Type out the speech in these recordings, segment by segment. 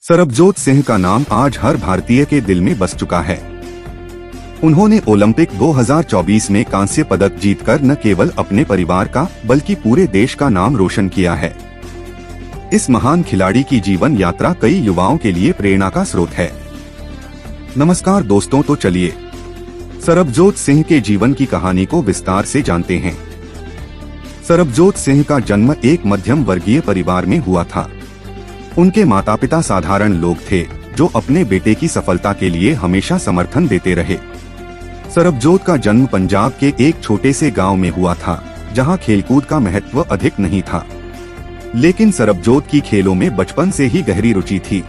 सरबजोत सिंह का नाम आज हर भारतीय के दिल में बस चुका है। उन्होंने ओलंपिक 2024 में कांस्य पदक जीतकर न केवल अपने परिवार का बल्कि पूरे देश का नाम रोशन किया है। इस महान खिलाड़ी की जीवन यात्रा कई युवाओं के लिए प्रेरणा का स्रोत है। नमस्कार दोस्तों, तो चलिए सरबजोत सिंह के जीवन की कहानी को विस्तार से जानते हैं। सरबजोत सिंह का जन्म एक मध्यम वर्गीय परिवार में हुआ था। उनके माता पिता साधारण लोग थे जो अपने बेटे की सफलता के लिए हमेशा समर्थन देते रहे। सरबजोत का जन्म पंजाब के एक छोटे से गांव में हुआ था, जहां खेलकूद का महत्व अधिक नहीं था। लेकिन सरबजोत की खेलों में बचपन से ही गहरी रुचि थी।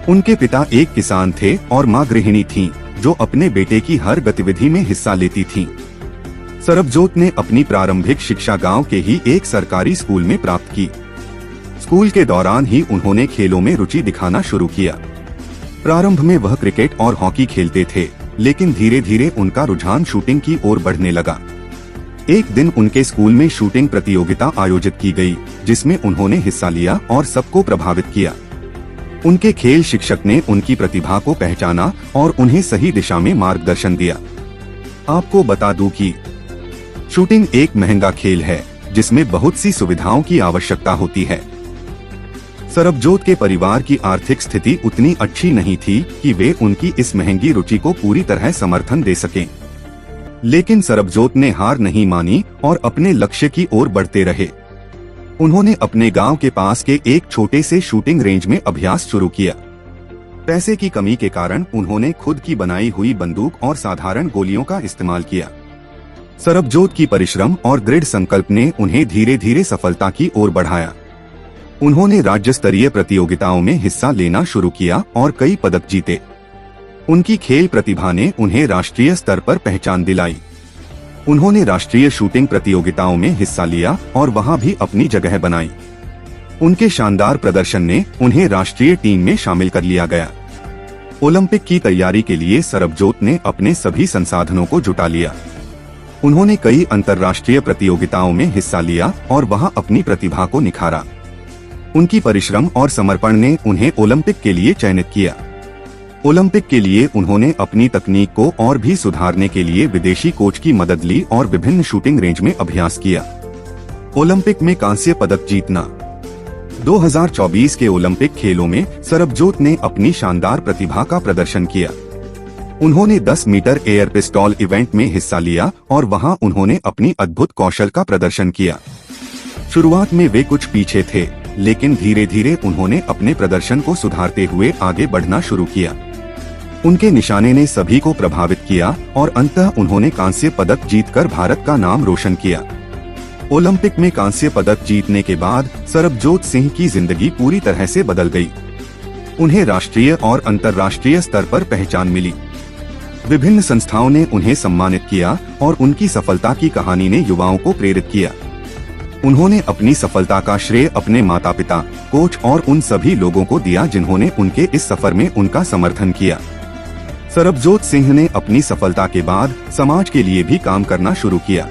उनके पिता एक किसान थे और मां गृहिणी थीं, जो अपने बेटे की हर गतिविधि में हिस्सा लेती थीं। सरबजोत ने अपनी प्रारंभिक शिक्षा गांव के ही एक सरकारी स्कूल में प्राप्त की। स्कूल के दौरान ही उन्होंने खेलों में रुचि दिखाना शुरू किया। प्रारंभ में वह क्रिकेट और हॉकी खेलते थे, लेकिन धीरे धीरे उनका रुझान शूटिंग की ओर बढ़ने लगा। एक दिन उनके स्कूल में शूटिंग प्रतियोगिता आयोजित की गई, जिसमें उन्होंने हिस्सा लिया और सबको प्रभावित किया। उनके खेल शिक्षक ने उनकी प्रतिभा को पहचाना और उन्हें सही दिशा में मार्गदर्शन दिया। आपको बता दूं कि शूटिंग एक महंगा खेल है, जिसमें बहुत सी सुविधाओं की आवश्यकता होती है। सरबजोत के परिवार की आर्थिक स्थिति उतनी अच्छी नहीं थी कि वे उनकी इस महंगी रुचि को पूरी तरह समर्थन दे सकें। लेकिन सरबजोत ने हार नहीं मानी और अपने लक्ष्य की ओर बढ़ते रहे। उन्होंने अपने गांव के पास के एक छोटे से शूटिंग रेंज में अभ्यास शुरू किया। पैसे की कमी के कारण उन्होंने खुद की बनाई हुई बंदूक और साधारण गोलियों का इस्तेमाल किया। सरबजोत की परिश्रम और दृढ़ संकल्प ने उन्हें धीरे धीरे सफलता की ओर बढ़ाया। उन्होंने राज्य स्तरीय प्रतियोगिताओं में हिस्सा लेना शुरू किया और कई पदक जीते। उनकी खेल प्रतिभा ने उन्हें राष्ट्रीय स्तर पर पहचान दिलाई। उन्होंने राष्ट्रीय शूटिंग प्रतियोगिताओं में हिस्सा लिया और वहां भी अपनी जगह बनाई। उनके शानदार प्रदर्शन ने उन्हें राष्ट्रीय टीम में शामिल कर लिया गया। ओलंपिक की तैयारी के लिए सरबजोत ने अपने सभी संसाधनों को जुटा लिया। उन्होंने कई अंतर्राष्ट्रीय प्रतियोगिताओं में हिस्सा लिया और वहां अपनी प्रतिभा को निखारा। उनकी परिश्रम और समर्पण ने उन्हें ओलंपिक के लिए चयनित किया। ओलंपिक के लिए उन्होंने अपनी तकनीक को और भी सुधारने के लिए विदेशी कोच की मदद ली और विभिन्न शूटिंग रेंज में अभ्यास किया। ओलंपिक में कांस्य पदक जीतना। 2024 के ओलंपिक खेलों में सरबजोत ने अपनी शानदार प्रतिभा का प्रदर्शन किया। उन्होंने 10 मीटर एयर पिस्टल इवेंट में हिस्सा लिया और वहां उन्होंने अपनी अद्भुत कौशल का प्रदर्शन किया। शुरुआत में वे कुछ पीछे थे, लेकिन धीरे धीरे उन्होंने अपने प्रदर्शन को सुधारते हुए आगे बढ़ना शुरू किया। उनके निशाने ने सभी को प्रभावित किया और अंततः उन्होंने कांस्य पदक जीतकर भारत का नाम रोशन किया। ओलंपिक में कांस्य पदक जीतने के बाद सरबजोत सिंह की जिंदगी पूरी तरह से बदल गई। उन्हें राष्ट्रीय और अंतर्राष्ट्रीय स्तर पर पहचान मिली। विभिन्न संस्थाओं ने उन्हें सम्मानित किया और उनकी सफलता की कहानी ने युवाओं को प्रेरित किया। उन्होंने अपनी सफलता का श्रेय अपने माता पिता, कोच और उन सभी लोगों को दिया जिन्होंने उनके इस सफर में उनका समर्थन किया। सरबजोत सिंह ने अपनी सफलता के बाद समाज के लिए भी काम करना शुरू किया।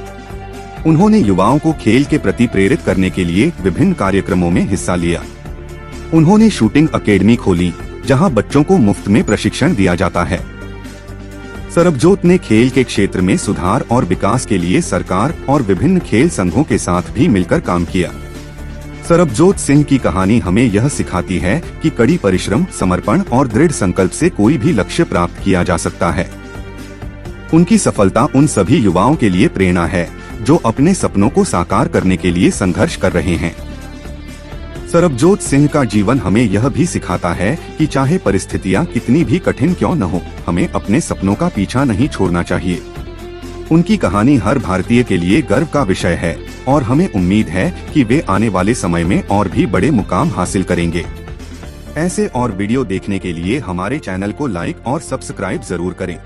उन्होंने युवाओं को खेल के प्रति प्रेरित करने के लिए विभिन्न कार्यक्रमों में हिस्सा लिया। उन्होंने शूटिंग अकेडमी खोली, जहां बच्चों को मुफ्त में प्रशिक्षण दिया जाता है। सरबजोत ने खेल के क्षेत्र में सुधार और विकास के लिए सरकार और विभिन्न खेल संघों के साथ भी मिलकर काम किया। सरबजोत सिंह की कहानी हमें यह सिखाती है कि कड़ी परिश्रम, समर्पण और दृढ़ संकल्प से कोई भी लक्ष्य प्राप्त किया जा सकता है। उनकी सफलता उन सभी युवाओं के लिए प्रेरणा है जो अपने सपनों को साकार करने के लिए संघर्ष कर रहे हैं। सरबजोत सिंह का जीवन हमें यह भी सिखाता है कि चाहे परिस्थितियां कितनी भी कठिन क्यों न हो, हमें अपने सपनों का पीछा नहीं छोड़ना चाहिए। उनकी कहानी हर भारतीय के लिए गर्व का विषय है और हमें उम्मीद है कि वे आने वाले समय में और भी बड़े मुकाम हासिल करेंगे। ऐसे और वीडियो देखने के लिए हमारे चैनल को लाइक और सब्सक्राइब जरूर करें।